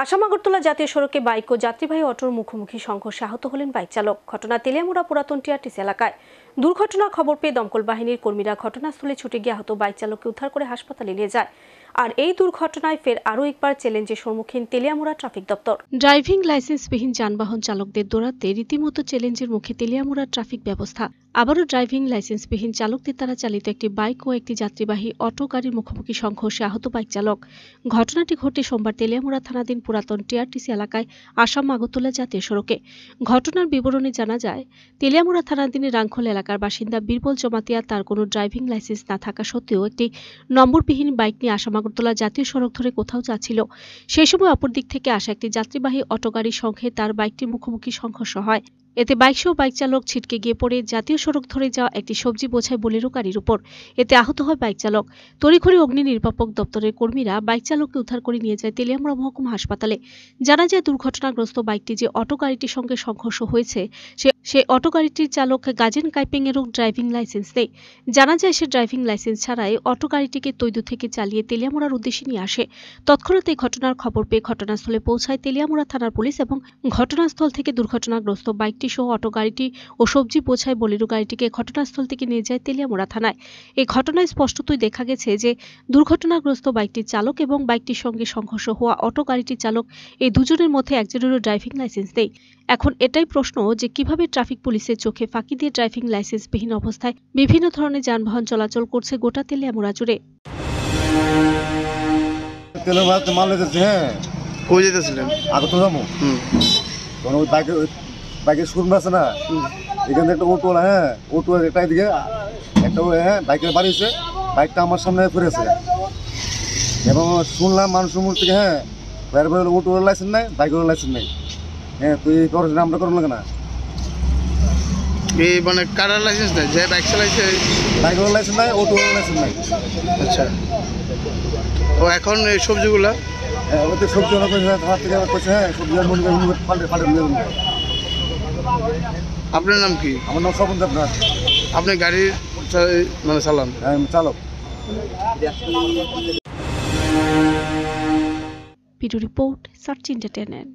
আসাম আগরতলা জাতীয় সড়কে বাইক ও যাত্রীবাহী অটোর মুখোমুখি সংঘর্ষে আহত হলেন বাইক চালক। ঘটনা তেলিয়ামুড়া পুরাতন টিআরটিসি এলাকায়। দুর্ঘটনার খবর পেয়ে দমকল বাহিনীর কর্মীরা ঘটনাস্থলে ছুটে গিয়ে আহত বাইক চালককে উদ্ধার করে হাসপাতালে নিয়ে যায়। আর এই দুর্ঘটনায় ফের আরও একবার চ্যালেঞ্জের সম্মুখীন তেলিয়ামুড়া ট্রাফিক দপ্তর। ড্রাইভিং লাইসেন্সবিহীন যানবাহন চালকদের দৌড়াতে রীতিমতো চ্যালেঞ্জের মুখে তেলিয়ামুড়া ট্রাফিক ব্যবস্থা। আবারও ড্রাইভিং লাইসেন্সবিহীন চালকদের দ্বারা চালিত একটি বাইক ও একটি যাত্রীবাহী অটো গাড়ির মুখোমুখি সংঘর্ষে আহত বাইক চালক। ঘটনাটি ঘটে সোমবার তেলিয়ামুড়া থানাধীন পুরাতন টিআরটিসি এলাকায় আসাম আগরতলা জাতীয় সড়কে। ঘটনার বিবরণী জানা যায়, তেলিয়ামুড়া থানাধীন রাংখল এলাকার বাসিন্দা বীরবল জমাতিয়া তার কোনো ড্রাইভিং লাইসেন্স না থাকা সত্ত্বেও একটি নম্বরবিহীন বাইক নিয়ে আসাম আগরতলা জাতীয় সড়ক ধরে কোথাও যাচ্ছিল। সেই সময় অপর দিক থেকে আসা একটি যাত্রীবাহী অটো গাড়ির সঙ্গে তার বাইকটির মুখোমুখি সংঘর্ষ হয়। এতে বাইকসহ বাইক চালক ছিটকে গিয়ে পড়ে জাতীয় সড়ক ধরে যাওয়া একটি সবজি বোঝাই বোলেরো গাড়ির উপর। এতে আহত হয় বাইক চালক। তড়িঘড়ি অগ্নি নির্বাপক দপ্তরের কর্মীরা বাইক চালককে উদ্ধার করে নিয়ে যায় তেলিয়ামুড়া মহকুমা হাসপাতালে। জানা যায়, দুর্ঘটনাগ্রস্ত বাইকটি যে অটো গাড়িটির সঙ্গে সংঘর্ষ হয়েছে সে অটো গাড়িটির চালক গাজেন কাইপেং এরও ড্রাইভিং লাইসেন্স নেই। জানা যায়, সে ড্রাইভিং লাইসেন্স ছাড়াই অটো গাড়িটিকে তৈদু থেকে চালিয়ে তেলিয়ামুড়ার উদ্দেশ্যে নিয়ে আসে। তৎক্ষণাৎ এই ঘটনার খবর পেয়ে ঘটনাস্থলে পৌঁছায় তেলিয়ামুড়া থানার পুলিশ এবং ঘটনাস্থল থেকে দুর্ঘটনাগ্রস্ত বাইকটি সহ অটো গাড়িটি ও সবজি বোঝাই বোলেরো গাড়িটিকে ঘটনাস্থল থেকে নিয়ে যায় তেলিয়ামুড়া থানায়। এই ঘটনায় স্পষ্টতই দেখা গেছে যে দুর্ঘটনাগ্রস্ত বাইকটির চালক এবং বাইকটির সঙ্গে সংঘর্ষ হওয়া অটো গাড়িটির চালক এই দুজনের মধ্যে একজনেরও ড্রাইভিং লাইসেন্স নেই। এখন এটাই প্রশ্ন যে কিভাবে ট্রাফিক পুলিশের চোখে ফাঁকি দিয়ে ড্রাইভিং লাইসেন্সবিহীন অবস্থায় বিভিন্ন ধরনের যানবাহন চলাচল করছে গোটা তেলিয়ামুড়া জুড়ে। বাইকের শোরুম আছে না, এখানে একটা অটো, অটো একটা এদিকে একটা বাইকের বাড়ি হয়েছে, বাইকটা আমার সামনে ফিরেছে এবং শুনলাম মানুষের মুখ থেকে বাইরে বেরোলে অটোর লাইসেন্স নাই, বাইকের লাইসেন্স নেই। তুই করছিস আমরা করুন না কেন? এই মানে কারার লাইসেন্স নাই, যে বাইক চালাইছে বাইকের লাইসেন্স নাই, অটোর লাইসেন্স নাই। আচ্ছা, ও এখন এই সবজিগুলা ওদের সবজি অনেক থেকে করছে, সবজি পাল্টে আপনার নাম কি? আমার নাম স্বপন দেবনাথ। আপনি গাড়ির মানে চালান? চালক। Video report search entertainment.